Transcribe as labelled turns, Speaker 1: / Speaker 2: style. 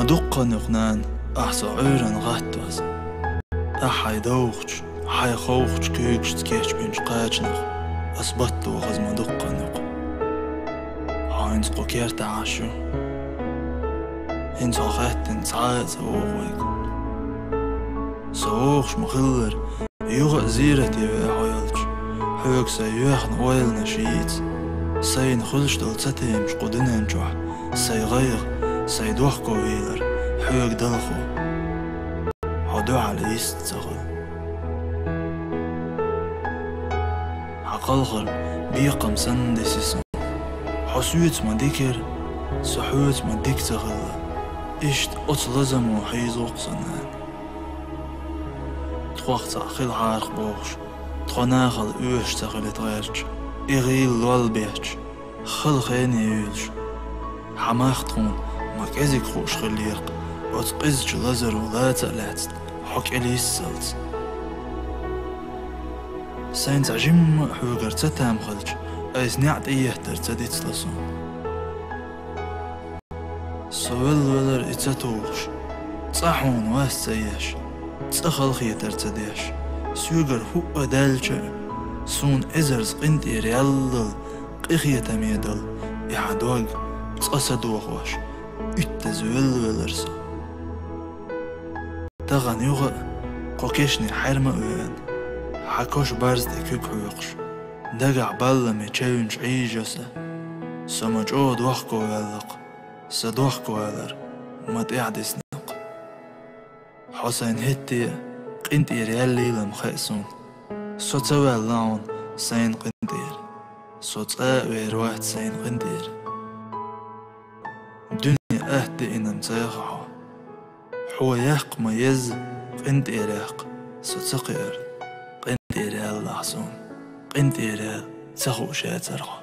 Speaker 1: ما دقا نقنان أحسا عيران غاتواز أحاي دوغش حاي خوغش كيكش تكيش بينش قاجنخ أصبتو غز ما دقا نق هاينز قوكير تعاشو هنز غاتن تعايد سووغويك سووغش مخلر يوغ زيرتي ويحويلش حوك سيوخن ويلنا شيت سين خلش دلتتيمش قدنين جوح سي غيغ سي دوخكو ويلر حوك دلخو هدو على يست زغل حقلغر بيقم سندي سيسون حسويت ما ديكر سحوت ما ديك زغل إشت أطلزم وحيزوق سنان تخوخت أخيل عارق بوغش تخناخل أوش تغلت غيرش إغيل والبيتش خل خيني يولش حماختون مكازيك خوش خليق وتقزج لزر ولا تقلات حك إليس سلت سين تعجم حوغر تتام خلج أيس نعت إيهتر تديت لسون سوال ولر إتتوغش تصحون واستيش تخل خيتر تديش سوغر هو دالجا سون إزرز قنتي ريالل قيخية ميدل إحدوغ تقصدوغ واش إتزوال ولرسو تغن يوغ قوكيشني حرمة وين حكوش بارزدي كوك حوقش دقع بالمي تشاونش عيجسة سمجعود وحكو يلق سدوحكو يلر ما تقعدس نق حسين هتي قنتي ريالي لمخيسون صوت سوى اللون سين قندير صوت قاوير واحد سين قندير الدنيا أهدي إن متيخحو حو يحق ما يز قندير يحق صوت سقير قندير يالله حسون قندير يال تخو شاترخو